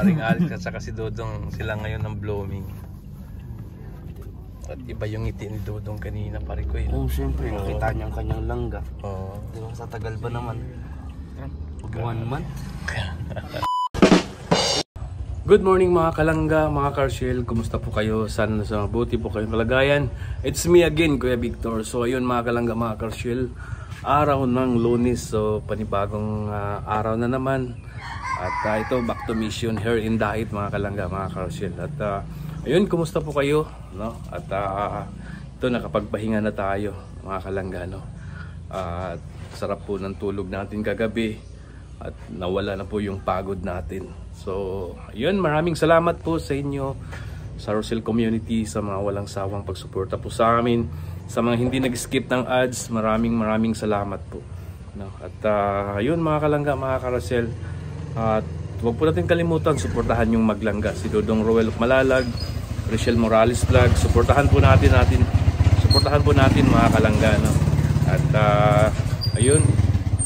Paring Alex at saka si Dodong, sila ngayon ng blooming. At iba yung ngiti ni Dodong kanina, pare ko. Oo, siyempre, nakita niya ang kanyang langga. Oo. Diba, sa tagal ba naman? 1 month? Good morning mga kalangga, mga Carshell. Kumusta po kayo? Sana sa mabuti po kayong kalagayan. It's me again, Kuya Victor. So ayun mga kalangga, mga Carshell, araw ng Lunes. So panibagong araw na naman. At ito, back to mission here in Dait mga kalangga, mga Carshell. At ayun, kumusta po kayo? No? At ito, nakapagpahinga na tayo mga kalangga. No? At sarap po ng tulog natin kagabi. At nawala na po yung pagod natin. So, yun, maraming salamat po sa inyo, sa Rosel community, sa mga walang sawang pagsuporta po sa amin, sa mga hindi nag-skip ng ads, maraming salamat po. No? At yun mga kalangga, mga Karosel, at huwag po natin kalimutan, suportahan yung maglangga, si Dodong Roel of Malalag, Rachel Morales Vlog, suportahan po natin mga kalangga. No? At ayun,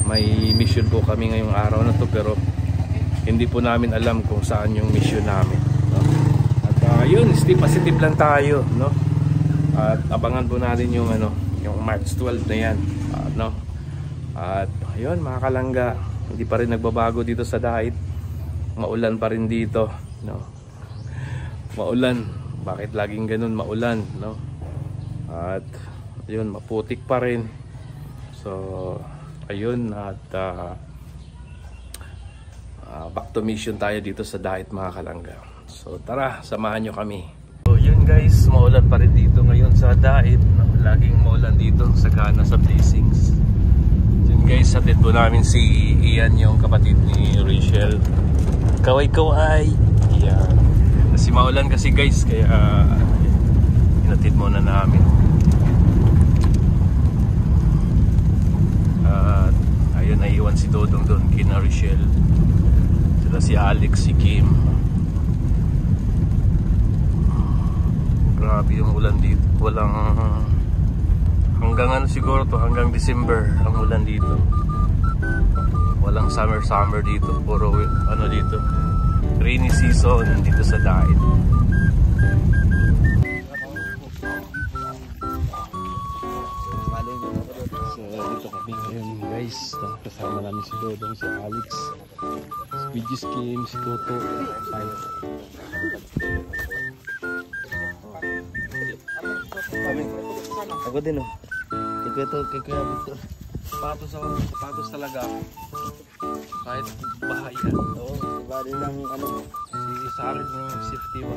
may mission po kami ngayong araw na to, pero hindi po namin alam kung saan yung mission namin. No? At yun, stay positive lang tayo, no? At abangan po natin yung yung March 12 na yan, no? At ayun mga kalangga, hindi pa rin nagbabago dito sa Dait. Maulan pa rin dito, no? Maulan. Bakit laging ganun, maulan, no? At ayun, maputik pa rin. So ayun, at back to mission tayo dito sa Dait mga kalangga. So tara, samahan nyo kami. So yun guys, maulan pa rin dito ngayon sa Dait. Laging maulan dito, sagana sa blessings. Yun guys, hatid po namin si Ian, yung kapatid ni Rachel. Kaway-kaway. Yan. Kasi maulan kasi guys, kaya hinatid muna namin. Ayun, naiwan si Dodong doon kina Rachel. Sila si Alex, si Kim. Grabe yung ulan dito. Walang hanggang siguro to, hanggang December ang ulan dito. Walang summer dito. Puro dito, rainy season dito sa Dait. Dito kami ngayon guys, kasama namin si Dodong, si Alex, si Pidgey Kim, si Toto. Ako din oh. Kay Kuya Victor. Sapatos talaga. Kahit bahay yan. Oo, iba rin ang si Sarah yung safety ba.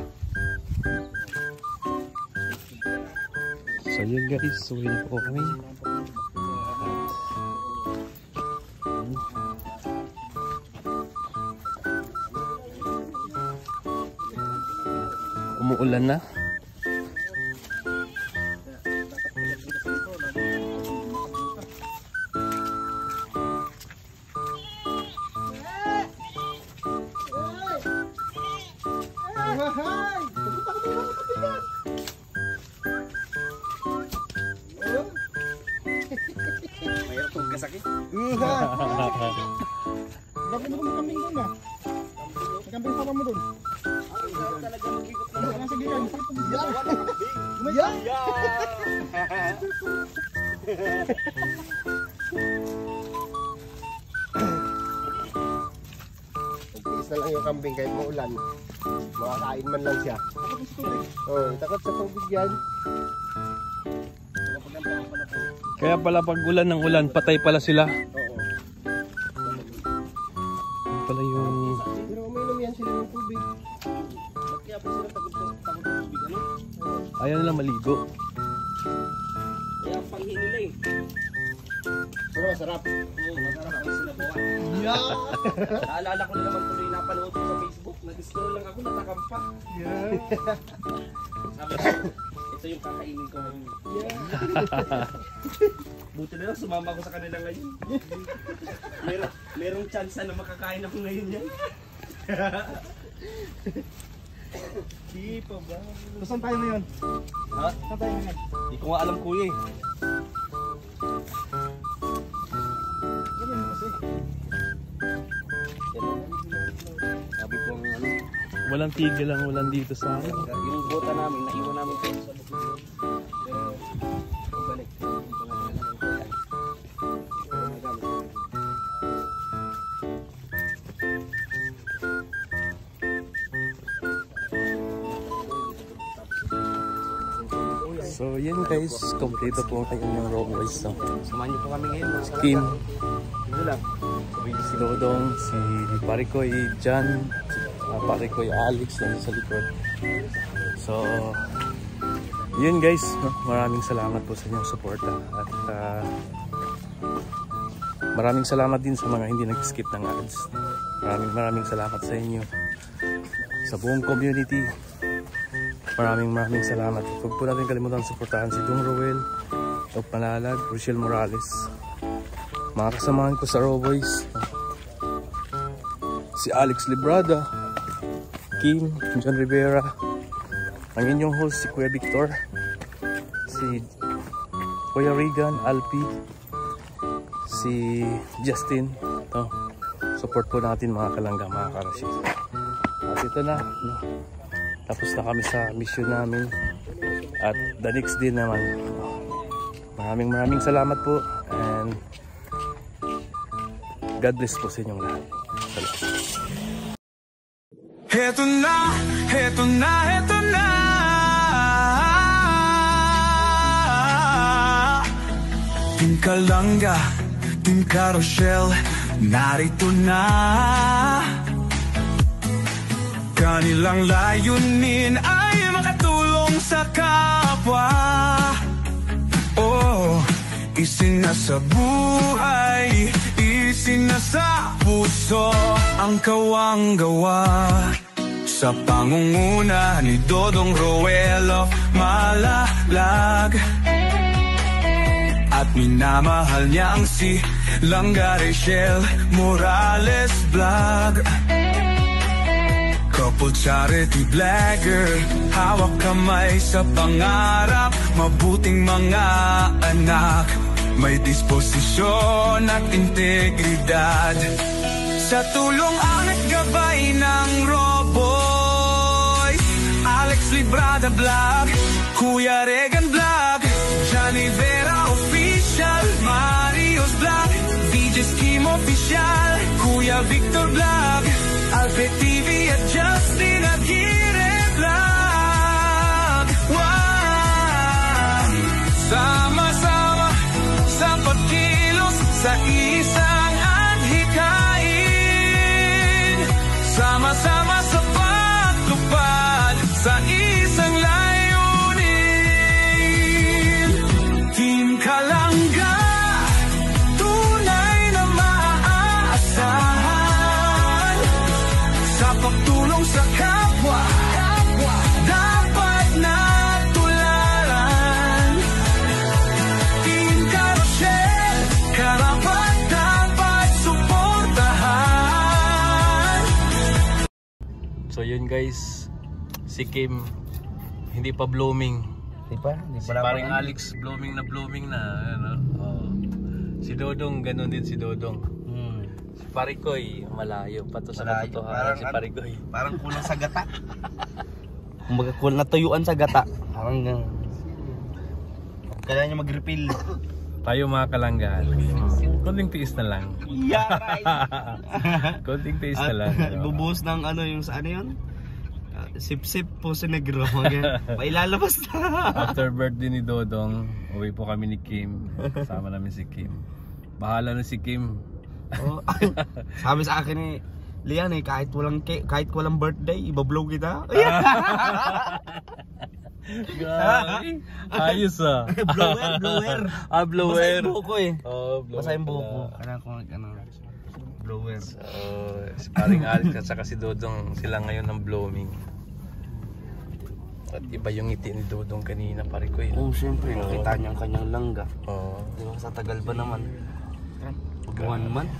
So yun guys, suwi na po kami. Umuulan na. Mayroon kong kasakit. Dapat mo kambing doon ah. Kambing pa mo doon. Talaga mag-ikot na. Nasa gigan. Yeah. Isa lang yung kambing kahit maulan. Makakain man lang siya. Takot sa tubig yan. Kaya pala pag ulan ng ulan, patay pala sila. Oo. Pala yung... Pero uminom yan sila ng tubig. Kaya po sila takot sa tubig, ano? Ayaw nila maligo. Kaya ang panghi nila eh. Pero masarap. Oo, masarap ang sinabawan. Yeah! Naalala ko na naman tuloy napanood ko sa Facebook. Nag-scroll lang ako, natakampa. Yeah! Sabi ko, ito yung kakainin ko ngayon. Yeah! Buti na lang, sumama ko sa kanila ngayon. Merong chance na makakain ako ngayon yan. Di pa ba? So, saan tayo ngayon? Ha? Saan tayo ngayon? Hindi ko nga alam kuya eh. Ganyan mo kasi. Sabi ko ang Walang tigil ang ulan dito sa akin. Yung bota namin, naiwan namin sa bukid. Balik. So yun guys, kompleto po kayo yung roadways. So, Samahan niyo po kami ngayon. si Kim, Ito lang. si Dodong, si Parikoy Jan, Parikoy Alex lang sa likod. So yun guys, maraming salamat po sa inyong suporta at maraming salamat din sa mga hindi nag-skip ng ads. Maraming salamat sa inyo, sa buong community. Maraming salamat. Huwag po natin kalimutan suportahan si Dong Roel, Top Malalag, Rochelle Morales, mga kasamahan ko sa Roboys, si Alex Librada, Kim, John Rivera, ang inyong host si Kuya Victor, si Kuya Regan, Alpi, si Justin. Ito, support po natin mga kalangga, mga karasis. At ito na, tapos na kami sa mission namin. At the next day naman. Maraming salamat po. And God bless po sa inyong lahat. Salamat. Heto na, heto na, heto na. Team Kalangga, Team Rochelle, narito na. Kanilang layunin ay makatulong sa kapwa. Oh, isinasa buhay, isinasa puso ang kawang-gawa. Sa pangunguna ni Dodong Roel of Malalag, at minamahal niya ang si Langga Rochelle Morales Vlog. Couple charity vlogger, hawak kamay sa pangarap, mabuting mga anak, may disposisyon at integridad. Sa tulong at gabay ng Roboys, Alex Librada Vlog, Kuya Regan Vlog, Johnny Vera Official, Mario's Vlog, DJ Kim Official, Kuya Victor Vlog, Alpe TV at Justin Aguirre Vlog. Wow! Sama-sama sa pagkilos sa isang adhikain, sama-sama sa pagtupad sa isang layunin. Team Kalangga, tunay na maaasahan, sa pagtulong sa kapwa, dapat natularan. Team Rochelle, karapat dapat suportahan. So yun guys, si Kim hindi pa blooming. Di pa? Si paring Alex blooming na ano. Oh. Si Dodong ganun din si Dodong. Si Parikoy malayo pa to sa katotohanan si Parikoy. Parang kulang sa gata. Kumbaga kulang natuyuan sa gata. Parang kailangan niya mag-refill. Tayo mga kalangga, konting tiis na lang. Yaray! Konting tiis na lang. Ibubuhos ng ano yung sa ano yun? Sip-sip po sa negro. Pailalabas na. After birthday ni Dodong, uwi po kami ni Kim. Kasama namin si Kim. Bahala na si Kim. Oh, sabi sa akin eh, Lian eh, kahit walang birthday, ibablog kita. Ayos ah. Blower. Ah, blower. Basta yung buhok ko eh. Oh, blower. Basta yung buhok ko. Blower. So, si paring Alex at saka si Dodong, sila ngayon ng blooming. At iba yung ngiti ni Dodong kanina, pare ko yun. Oh, syempre, nakita niya ang kanyang langga. Oo. Diba, sa tagal ba naman? 1 month?